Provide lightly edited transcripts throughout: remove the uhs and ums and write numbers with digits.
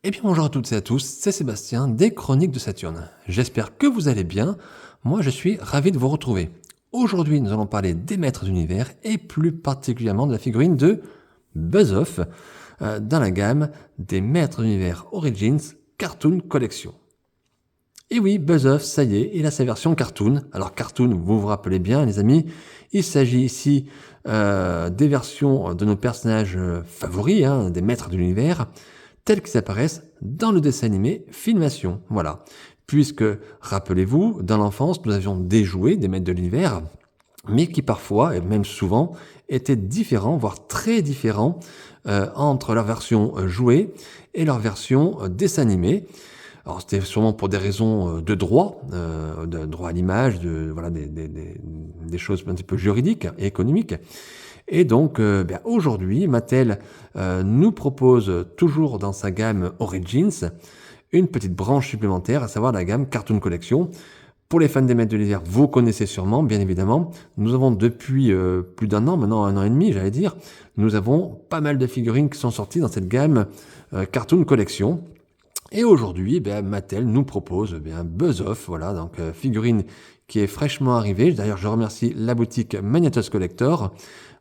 Eh bien bonjour à toutes et à tous, c'est Sébastien des Chroniques de Saturne. J'espère que vous allez bien, moi je suis ravi de vous retrouver. Aujourd'hui nous allons parler des maîtres d'univers et plus particulièrement de la figurine de Buzz Off dans la gamme des maîtres d'univers Origins Cartoon Collection. Et oui, Buzz Off, ça y est, il a sa version cartoon. Alors cartoon, vous vous rappelez bien les amis, il s'agit ici des versions de nos personnages favoris, des maîtres de l'univers, tels qu'ils apparaissent dans le dessin animé Filmation. Voilà. Puisque, rappelez-vous, dans l'enfance, nous avions des jouets, des maîtres de l'univers, mais qui parfois, et même souvent, étaient différents, voire très différents, entre leur version jouet et leur version dessin animé. Alors c'était sûrement pour des raisons de droit à l'image, voilà, des choses un petit peu juridiques et économiques. Et donc aujourd'hui, Mattel nous propose toujours dans sa gamme Origins une petite branche supplémentaire, à savoir la gamme Cartoon Collection. Pour les fans des maîtres de l'univers, vous connaissez sûrement, bien évidemment. Nous avons depuis plus d'un an, maintenant un an et demi, j'allais dire, nous avons pas mal de figurines qui sont sorties dans cette gamme Cartoon Collection. Et aujourd'hui, Mattel nous propose Buzz Off, voilà, donc figurine qui est fraîchement arrivée. D'ailleurs, je remercie la boutique Magnetos Collector,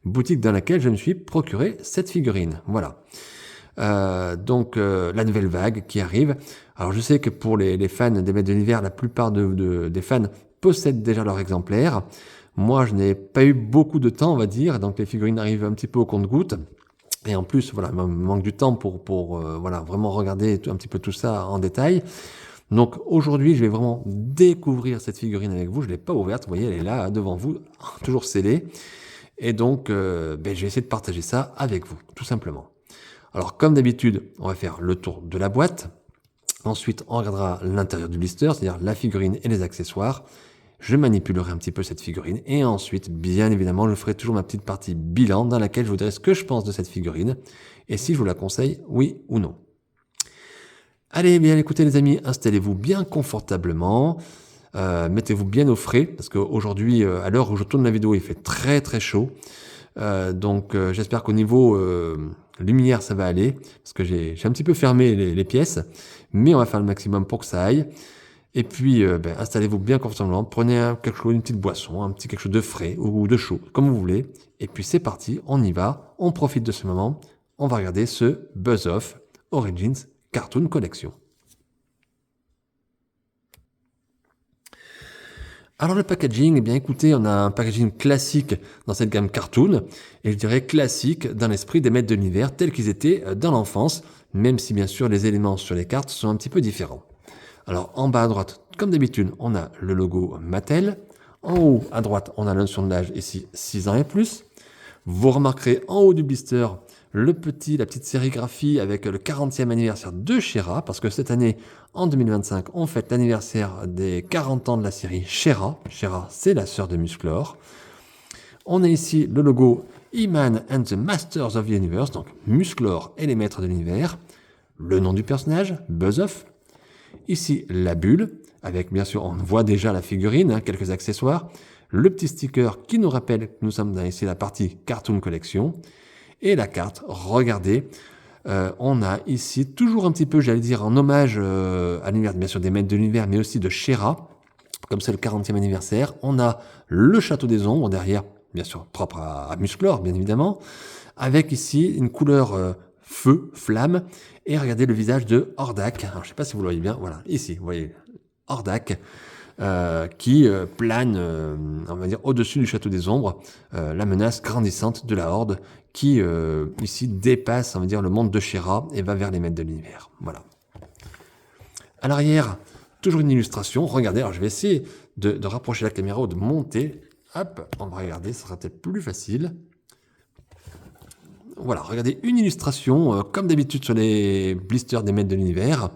boutique dans laquelle je me suis procuré cette figurine. Voilà. Donc la nouvelle vague qui arrive. Alors je sais que pour les fans des maîtres de l'univers, la plupart des fans possèdent déjà leur exemplaire. Moi, je n'ai pas eu beaucoup de temps, on va dire, donc les figurines arrivent un petit peu au compte-gouttes. Et en plus, voilà, il me manque du temps pour voilà, vraiment regarder un petit peu tout ça en détail. Donc aujourd'hui, je vais vraiment découvrir cette figurine avec vous. Je ne l'ai pas ouverte, vous voyez, elle est là devant vous, toujours scellée. Et donc, je vais essayer de partager ça avec vous, tout simplement. Alors comme d'habitude, on va faire le tour de la boîte. Ensuite, on regardera l'intérieur du blister, c'est-à-dire la figurine et les accessoires. Je manipulerai un petit peu cette figurine et ensuite, bien évidemment, je ferai toujours ma petite partie bilan dans laquelle je vous dirai ce que je pense de cette figurine et si je vous la conseille, oui ou non. Allez, bien écoutez les amis, installez-vous bien confortablement, mettez-vous bien au frais parce qu'aujourd'hui, à l'heure où je tourne la vidéo, il fait très très chaud. Donc j'espère qu'au niveau lumière ça va aller parce que j'ai un petit peu fermé les pièces, mais on va faire le maximum pour que ça aille. Et puis, installez-vous bien confortablement, prenez quelque chose, une petite boisson, quelque chose de frais ou de chaud, comme vous voulez. Et puis c'est parti, on y va, on profite de ce moment, on va regarder ce Buzz Off Origins Cartoon Collection. Alors le packaging, eh bien écoutez, on a un packaging classique dans cette gamme Cartoon, et je dirais classique dans l'esprit des maîtres de l'univers tels qu'ils étaient dans l'enfance, même si bien sûr les éléments sur les cartes sont un petit peu différents. Alors en bas à droite, comme d'habitude, on a le logo Mattel. En haut à droite, on a la notion de l'âge, ici 6 ans et plus. Vous remarquerez en haut du blister la petite sérigraphie avec le 40e anniversaire de She-Ra, parce que cette année, en 2025, on fête l'anniversaire des 40 ans de la série She-Ra. She-Ra, c'est la sœur de Musclor. On a ici le logo He-Man and the Masters of the Universe, donc Musclor et les maîtres de l'univers. Le nom du personnage, Buzz Off. Ici, la bulle, avec bien sûr, on voit déjà la figurine, quelques accessoires. Le petit sticker qui nous rappelle que nous sommes dans ici la partie Cartoon Collection. Et la carte, regardez, on a ici toujours un petit peu, j'allais dire, en hommage à l'univers, bien sûr, des maîtres de l'univers, mais aussi de She-Ra, comme c'est le 40e anniversaire. On a le château des ombres derrière, bien sûr, propre à Musclor, bien évidemment, avec ici une couleur feu, flamme, et regardez le visage de Hordak. Alors, je ne sais pas si vous le voyez bien, voilà, ici, vous voyez Hordak, qui plane, on va dire, au-dessus du château des ombres, la menace grandissante de la Horde, qui ici dépasse, on va dire, le monde de She-Ra et va vers les maîtres de l'univers. Voilà. À l'arrière, toujours une illustration. Regardez, alors je vais essayer de rapprocher la caméra ou de monter. Hop, on va regarder, ça sera peut-être plus facile. Voilà, regardez une illustration, comme d'habitude sur les blisters des maîtres de l'univers,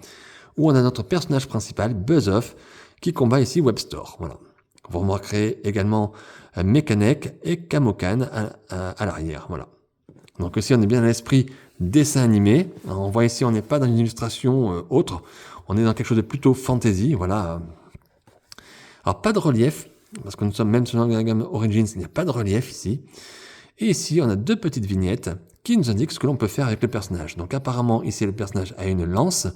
où on a notre personnage principal, Buzz Off, qui combat ici Webstor. Voilà. Vous remarquerez également Mekanek et Kamokan à l'arrière. Voilà. Donc ici, on est bien dans l'esprit dessin animé. Alors, on voit ici, on n'est pas dans une illustration autre. On est dans quelque chose de plutôt fantasy. Voilà. Alors, pas de relief, parce que nous sommes même sur la gamme Origins, il n'y a pas de relief ici. Et ici, on a 2 petites vignettes qui nous indiquent ce que l'on peut faire avec le personnage. Donc apparemment, ici, le personnage a une lance,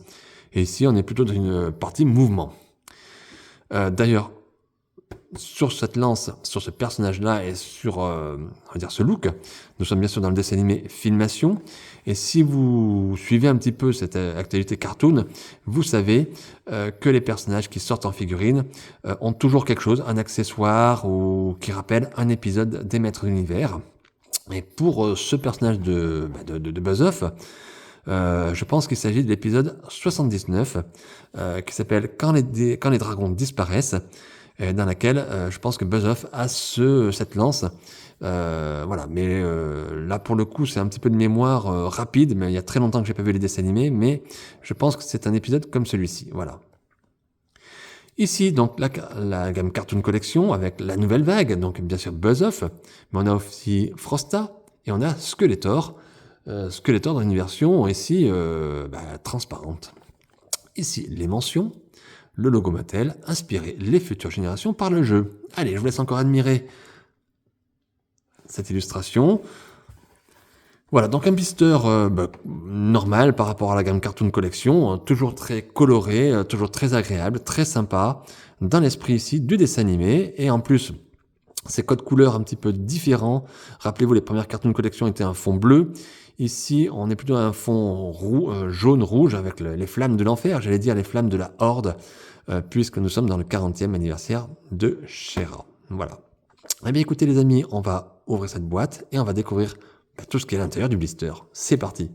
et ici, on est plutôt dans une partie mouvement. D'ailleurs, sur cette lance, sur ce personnage-là et sur on va dire ce look, nous sommes bien sûr dans le dessin animé Filmation. Et si vous suivez un petit peu cette actualité cartoon, vous savez que les personnages qui sortent en figurine ont toujours quelque chose, un accessoire ou qui rappelle un épisode des Maîtres de l'Univers. Et pour ce personnage de Buzz-Off, je pense qu'il s'agit de l'épisode 79 qui s'appelle Quand les dragons disparaissent, dans laquelle je pense que Buzz-Off a cette lance. Voilà, mais là pour le coup c'est un petit peu de mémoire rapide, mais il y a très longtemps que j'ai pas vu les dessins animés, mais je pense que c'est un épisode comme celui-ci. Voilà. Ici, donc, la gamme Cartoon Collection avec la nouvelle vague, donc bien sûr Buzz-Off, mais on a aussi Frosta et on a Skeletor. Skeletor dans une version ici transparente. Ici, les mentions, le logo Mattel, inspirer les futures générations par le jeu. Allez, je vous laisse encore admirer cette illustration. Voilà, donc un blister normal par rapport à la gamme Cartoon Collection, toujours très coloré, toujours très agréable, très sympa, dans l'esprit ici du dessin animé, et en plus, ces codes couleurs un petit peu différents. Rappelez-vous, les premières Cartoon Collection étaient un fond bleu. Ici, on est plutôt à un fond jaune-rouge avec les flammes de l'enfer, j'allais dire les flammes de la Horde, puisque nous sommes dans le 40e anniversaire de She-Ra. Voilà. Eh bien écoutez les amis, on va ouvrir cette boîte et on va découvrir tout ce qui est à l'intérieur du blister. C'est parti.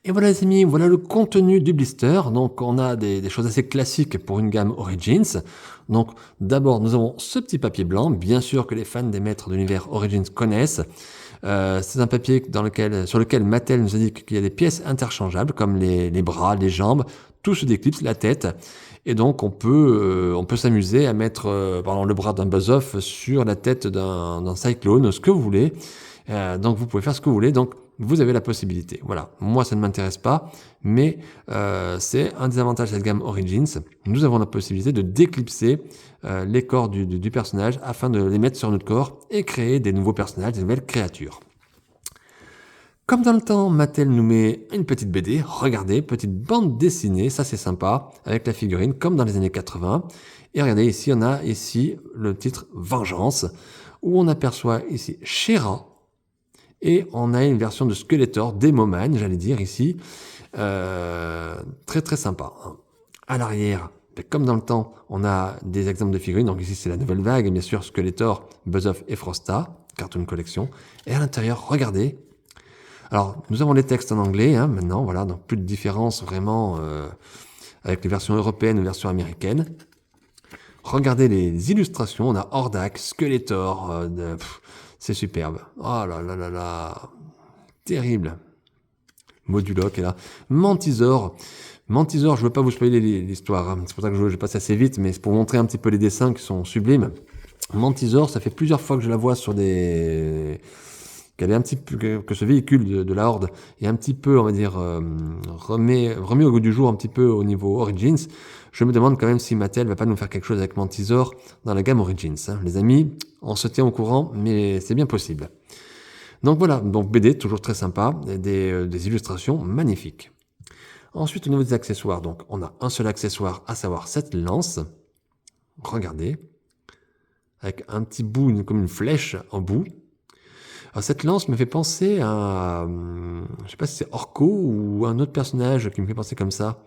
Et voilà les amis, voilà le contenu du blister. Donc on a des choses assez classiques pour une gamme Origins. Donc d'abord nous avons ce petit papier blanc, bien sûr que les fans des Maîtres de l'Univers Origins connaissent. C'est un papier sur lequel Mattel nous indique qu'il y a des pièces interchangeables comme les bras, les jambes, tout se déclipse, la tête. Et donc on peut s'amuser à mettre le bras d'un Buzz-Off sur la tête d'un Cyclone, ce que vous voulez. Donc vous pouvez faire ce que vous voulez. Donc vous avez la possibilité. Voilà. Moi ça ne m'intéresse pas, mais c'est un des avantages de cette gamme Origins. Nous avons la possibilité de déclipser les corps du personnage afin de les mettre sur notre corps et créer des nouveaux personnages, des nouvelles créatures. Comme dans le temps, Mattel nous met une petite BD, regardez, petite bande dessinée, ça c'est sympa, avec la figurine, comme dans les années 80. Et regardez, ici, on a ici le titre Vengeance, où on aperçoit ici She-Ra, et on a une version de Skeletor, Demoman, j'allais dire ici, très très sympa. À l'arrière, comme dans le temps, on a des exemples de figurines, donc ici c'est la nouvelle vague, et bien sûr Skeletor, Buzz-Off et Frosta, Cartoon Collection. Et à l'intérieur, regardez, alors, nous avons les textes en anglais, maintenant, voilà, donc plus de différence vraiment avec les versions européennes ou les versions américaines. Regardez les illustrations, on a Hordak, Skeletor, c'est superbe. Oh là là là là, terrible. Moduloc est là. Mantisor, je ne veux pas vous spoiler l'histoire, c'est pour ça que je passe assez vite, mais c'est pour montrer un petit peu les dessins qui sont sublimes. Mantisor, ça fait plusieurs fois que je la vois sur qu'elle est un petit peu, que ce véhicule de la Horde est un petit peu, on va dire, remis au goût du jour un petit peu au niveau Origins. Je me demande quand même si Mattel va pas nous faire quelque chose avec Mantisor dans la gamme Origins. Les amis, on se tient au courant, mais c'est bien possible. Donc voilà, donc BD, toujours très sympa, des illustrations magnifiques. Ensuite, au niveau des accessoires, donc on a un seul accessoire, à savoir cette lance. Regardez, avec un petit bout, comme une flèche en bout. Alors, cette lance me fait penser à, je sais pas si c'est Orko ou un autre personnage qui me fait penser comme ça.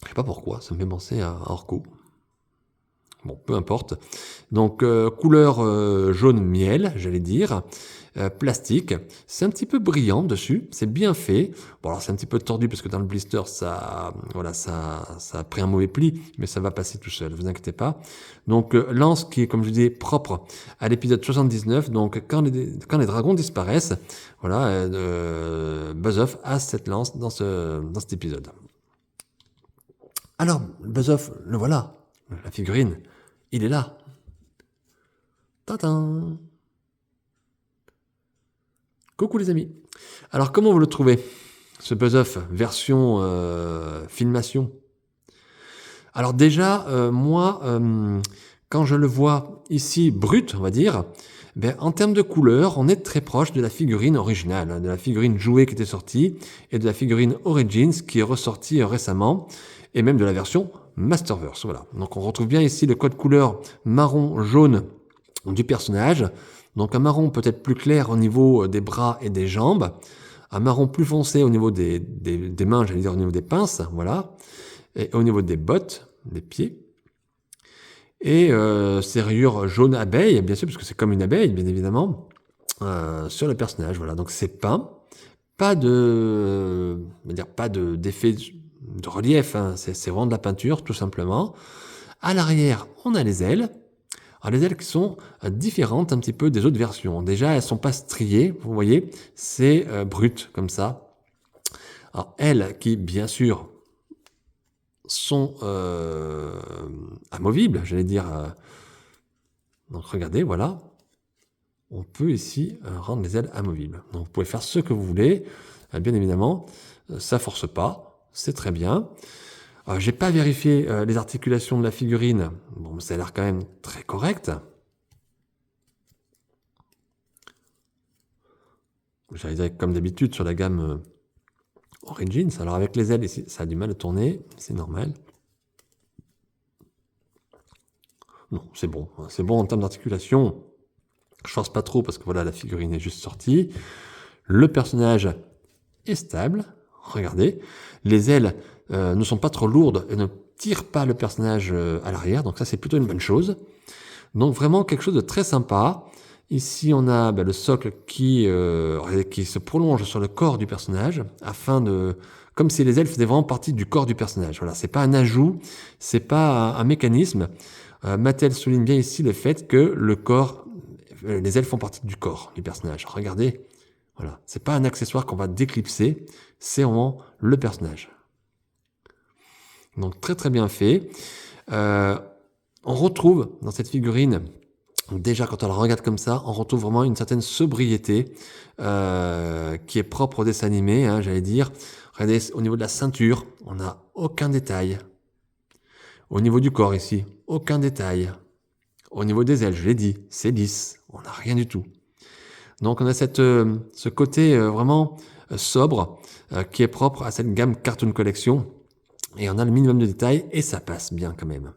Je sais pas pourquoi, ça me fait penser à Orko. Bon, peu importe. Donc, couleur jaune miel, j'allais dire. Plastique. C'est un petit peu brillant dessus. C'est bien fait. Bon, alors c'est un petit peu tordu parce que dans le blister, ça a pris un mauvais pli, mais ça va passer tout seul. Vous inquiétez pas. Donc, lance qui est, comme je dis, propre à l'épisode 79. Donc, quand les dragons disparaissent, voilà, Buzz-Off a cette lance dans cet épisode. Alors, Buzz-Off, le voilà. La figurine. Il est là. Tadam! Coucou les amis. Alors comment vous le trouvez, ce Buzz-Off version filmation? Alors déjà, moi, quand je le vois ici brut, on va dire, ben, en termes de couleur, on est très proche de la figurine originale, hein, de la figurine jouée qui était sortie, et de la figurine Origins qui est ressortie récemment, et même de la version Masterverse. Voilà. Donc on retrouve bien ici le code couleur marron-jaune du personnage. Donc un marron peut-être plus clair au niveau des bras et des jambes, un marron plus foncé au niveau des mains, j'allais dire au niveau des pinces, voilà, et au niveau des bottes, des pieds. Et serrure jaune abeille, bien sûr, parce que c'est comme une abeille, bien évidemment, sur le personnage. Voilà, donc c'est peint. Pas d'effet de relief, hein. C'est vraiment de la peinture, tout simplement. À l'arrière, on a les ailes. Alors les ailes qui sont différentes un petit peu des autres versions. Déjà, elles sont pas striées, vous voyez, c'est brut, comme ça. Alors elles qui, bien sûr, sont amovibles, j'allais dire. Donc regardez, voilà. On peut ici rendre les ailes amovibles. Donc vous pouvez faire ce que vous voulez. Bien évidemment, ça force pas. C'est très bien. J'ai pas vérifié les articulations de la figurine. Bon, ça a l'air quand même très correct. J'allais dire comme d'habitude sur la gamme Origins. Alors avec les ailes ici, ça a du mal à tourner. C'est normal. Non, c'est bon. C'est bon en termes d'articulation. Je force pas trop parce que voilà, la figurine est juste sortie. Le personnage est stable. Regardez. Les ailes ne sont pas trop lourdes et ne tirent pas le personnage à l'arrière. Donc ça, c'est plutôt une bonne chose. Donc vraiment quelque chose de très sympa. Ici, on a le socle qui se prolonge sur le corps du personnage afin de... Comme si les ailes faisaient vraiment partie du corps du personnage. Voilà, c'est pas un ajout, c'est pas un mécanisme. Mattel souligne bien ici le fait que le corps, les ailes font partie du corps du personnage. Regardez, voilà, c'est pas un accessoire qu'on va déclipser, c'est vraiment le personnage. Donc très très bien fait. On retrouve dans cette figurine, déjà quand on la regarde comme ça, on retrouve vraiment une certaine sobriété qui est propre au dessin animé, hein, j'allais dire. Regardez, au niveau de la ceinture, on n'a aucun détail. Au niveau du corps ici, aucun détail. Au niveau des ailes, je l'ai dit, c'est lisse, on n'a rien du tout. Donc on a ce côté vraiment sobre qui est propre à cette gamme Cartoon Collection. Et on a le minimum de détails et ça passe bien quand même.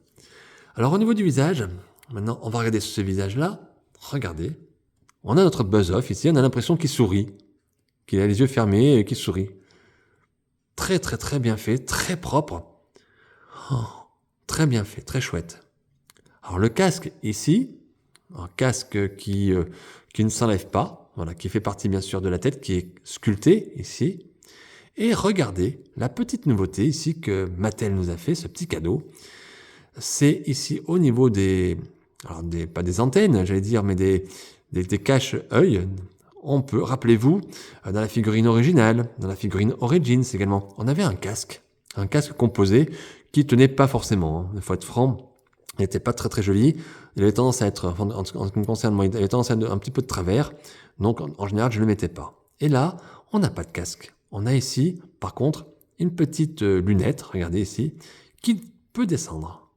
Alors au niveau du visage, maintenant on va regarder ce visage-là. Regardez, on a notre Buzz-Off ici, on a l'impression qu'il sourit, qu'il a les yeux fermés et qu'il sourit. Très très très bien fait, très propre. Oh, très bien fait, très chouette. Alors le casque ici, un casque qui ne s'enlève pas, voilà, qui fait partie bien sûr de la tête, qui est sculpté ici. Et regardez la petite nouveauté ici que Mattel nous a fait, ce petit cadeau. C'est ici au niveau pas des antennes, j'allais dire, mais des cache-œil. On peut, rappelez-vous, dans la figurine originale, dans la figurine Origins également, on avait un casque composé qui tenait pas forcément, hein. Il faut être franc, il n'était pas très très joli. Il avait tendance à être, en ce qui me concerne, moi, il avait tendance à être un petit peu de travers. Donc en général, je ne le mettais pas. Et là, on n'a pas de casque. On a ici, par contre, une petite lunette, regardez ici, qui peut descendre.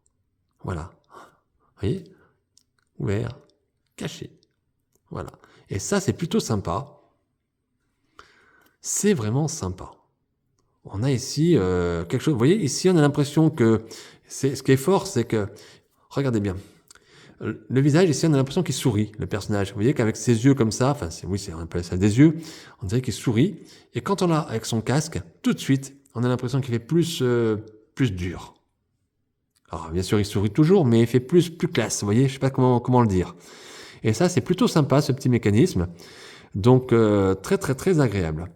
Voilà. Vous voyez ? Ouvert, caché. Voilà. Et ça, c'est plutôt sympa. C'est vraiment sympa. On a ici quelque chose. Vous voyez, ici, on a l'impression que... Ce qui est fort, c'est que... Regardez bien. Le visage, ici, on a l'impression qu'il sourit, le personnage. Vous voyez qu'avec ses yeux comme ça, on appelle ça des yeux, on dirait qu'il sourit. Et quand on l'a avec son casque, tout de suite, on a l'impression qu'il fait plus dur. Alors, bien sûr, il sourit toujours, mais il fait plus classe. Vous voyez, je sais pas comment le dire. Et ça, c'est plutôt sympa, ce petit mécanisme. Donc, très, très, très agréable.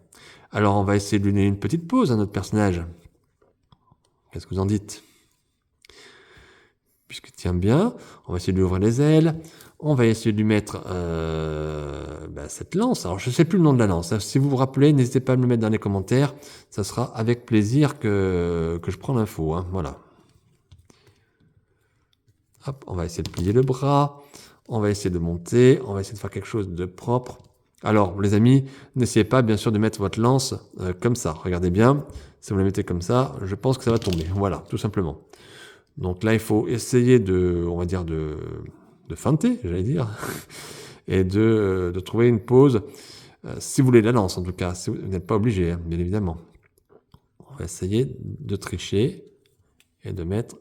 Alors, on va essayer de lui donner une petite pause à notre personnage. Qu'est-ce que vous en dites ? Puisqu'il tient bien, on va essayer de lui ouvrir les ailes. On va essayer de lui mettre cette lance. Alors, je ne sais plus le nom de la lance. Si vous vous rappelez, n'hésitez pas à me le mettre dans les commentaires. Ça sera avec plaisir que je prends l'info. Hein. Voilà. Hop, on va essayer de plier le bras. On va essayer de monter. On va essayer de faire quelque chose de propre. Alors, les amis, n'essayez pas, bien sûr, de mettre votre lance comme ça. Regardez bien. Si vous la mettez comme ça, je pense que ça va tomber. Voilà, tout simplement. Donc là, il faut essayer on va dire, de feinter, j'allais dire, et de trouver une pose, si vous voulez la lance en tout cas, si vous n'êtes pas obligé, hein, bien évidemment. On va essayer de tricher et de mettre,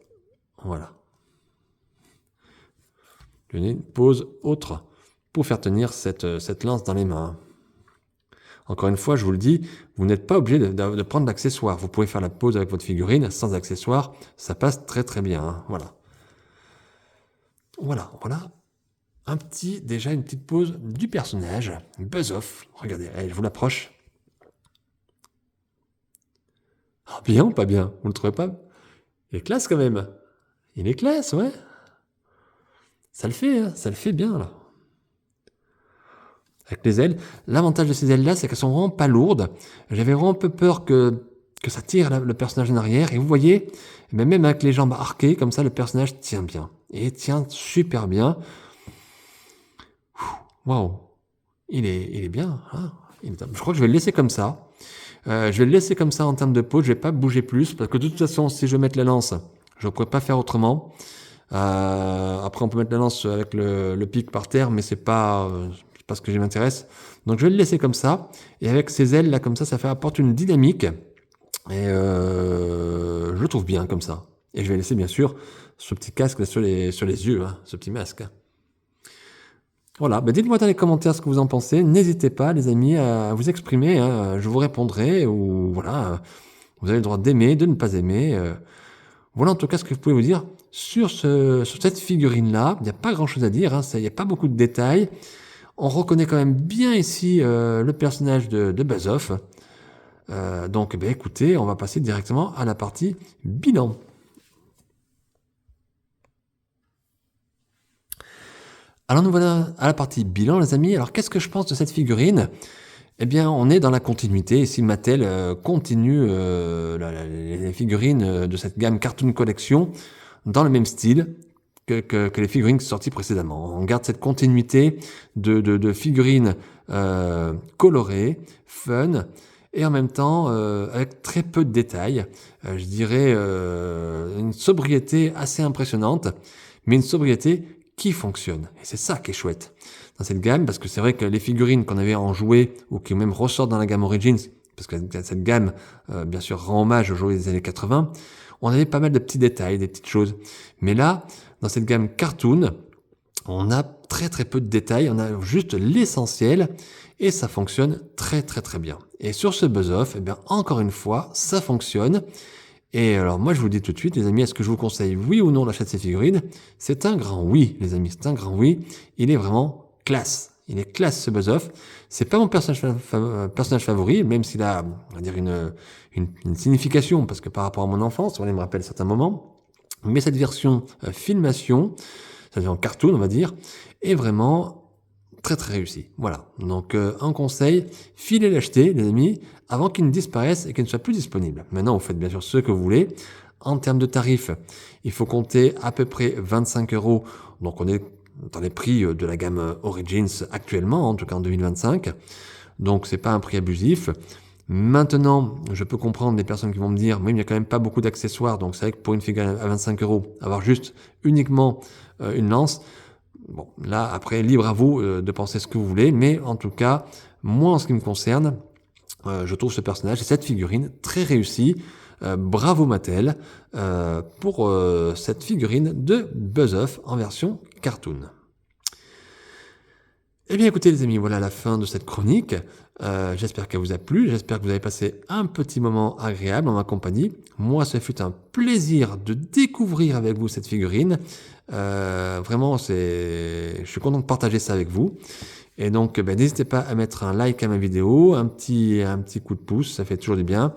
voilà. Donner une pose autre pour faire tenir cette lance dans les mains. Encore une fois, je vous le dis, vous n'êtes pas obligé de prendre l'accessoire. Vous pouvez faire la pose avec votre figurine sans accessoire, ça passe très très bien, hein, voilà. Voilà. Déjà une petite pose du personnage, Buzz Off. Regardez, allez, je vous l'approche. Ah, bien ou pas bien? Vous le trouvez pas? Il est classe quand même. Il est classe, ouais. Ça le fait, hein, ça le fait bien là. Avec les ailes. L'avantage de ces ailes-là, c'est qu'elles sont vraiment pas lourdes. J'avais vraiment un peu peur que ça tire le personnage en arrière. Et vous voyez, même avec les jambes arquées, comme ça, le personnage tient bien. Et tient super bien. Waouh, il est bien. Hein, je crois que je vais le laisser comme ça. Je vais le laisser comme ça en termes de pose. Je vais pas bouger plus parce que de toute façon, si je veux mettre la lance, je ne pourrais pas faire autrement. Après, on peut mettre la lance avec le pic par terre, mais c'est pas ce qui m'intéresse. Donc, je vais le laisser comme ça. Et avec ces ailes là, comme ça apporte une dynamique. Et je le trouve bien comme ça. Et je vais laisser bien sûr ce petit casque là, sur les yeux, hein, ce petit masque. Voilà, dites-moi dans les commentaires ce que vous en pensez. N'hésitez pas, les amis, à vous exprimer. Hein. Je vous répondrai. Ou voilà, vous avez le droit d'aimer, de ne pas aimer. Voilà en tout cas ce que je pouvais vous dire sur cette figurine-là. Il n'y a pas grand-chose à dire. Hein. Il n'y a pas beaucoup de détails. On reconnaît quand même bien ici le personnage de Buzz Off. Donc, écoutez, on va passer directement à la partie bilan. Alors nous voilà à la partie bilan, les amis. Alors qu'est-ce que je pense de cette figurine? Eh bien, on est dans la continuité. Ici, Mattel continue les figurines de cette gamme Cartoon Collection dans le même style que les figurines sorties précédemment. On garde cette continuité de figurines colorées, fun, et en même temps avec très peu de détails. Je dirais une sobriété assez impressionnante, mais une sobriété qui fonctionne. Et c'est ça qui est chouette dans cette gamme, parce que c'est vrai que les figurines qu'on avait en jouet, ou qui même ressortent dans la gamme Origins, parce que cette gamme, bien sûr, rend hommage aux jouets des années 80, on avait pas mal de petits détails, des petites choses. Mais là, dans cette gamme Cartoon, on a très très peu de détails, on a juste l'essentiel, et ça fonctionne très très très bien. Et sur ce Buzz Off, encore une fois, ça fonctionne. Et alors moi je vous le dis tout de suite, les amis, est-ce que je vous conseille oui ou non l'achat de ces figurines? C'est un grand oui, les amis, c'est un grand oui. Il est vraiment classe. Il est classe ce Buzz Off. C'est pas mon personnage favori, même s'il a, on va dire, une signification, parce que par rapport à mon enfance, on me rappelle certains moments. Mais cette version filmation, c'est-à-dire en cartoon, on va dire, est vraiment très très réussi. Voilà. Donc un conseil, filez l'acheter, les amis, avant qu'il ne disparaisse et qu'il ne soit plus disponible. Maintenant, vous faites bien sûr ce que vous voulez. En termes de tarifs, il faut compter à peu près 25 €. Donc on est dans les prix de la gamme Origins actuellement, en tout cas en 2025. Donc c'est pas un prix abusif. Maintenant, je peux comprendre les personnes qui vont me dire, oui, mais il n'y a quand même pas beaucoup d'accessoires, donc c'est vrai que pour une figurine à 25 €, avoir juste uniquement une lance, bon, là, après, libre à vous de penser ce que vous voulez, mais en tout cas, moi, en ce qui me concerne, je trouve ce personnage et cette figurine très réussie. Bravo Mattel pour cette figurine de Buzz Off en version cartoon. Eh bien écoutez les amis, voilà la fin de cette chronique. J'espère qu'elle vous a plu, j'espère que vous avez passé un petit moment agréable en ma compagnie. Moi, ce fut un plaisir de découvrir avec vous cette figurine. Vraiment, je suis content de partager ça avec vous. Et donc, n'hésitez pas à mettre un like à ma vidéo, un petit coup de pouce, ça fait toujours du bien.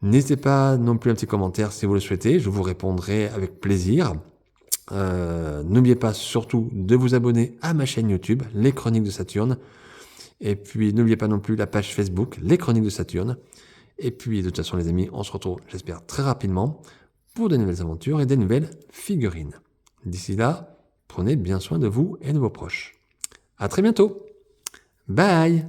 N'hésitez pas non plus un petit commentaire si vous le souhaitez, je vous répondrai avec plaisir. N'oubliez pas surtout de vous abonner à ma chaîne YouTube, Les Chroniques de Saturne. Et puis, n'oubliez pas non plus la page Facebook, Les Chroniques de Saturne. Et puis, de toute façon, les amis, on se retrouve, j'espère, très rapidement pour de nouvelles aventures et des nouvelles figurines. D'ici là, prenez bien soin de vous et de vos proches. À très bientôt. Bye!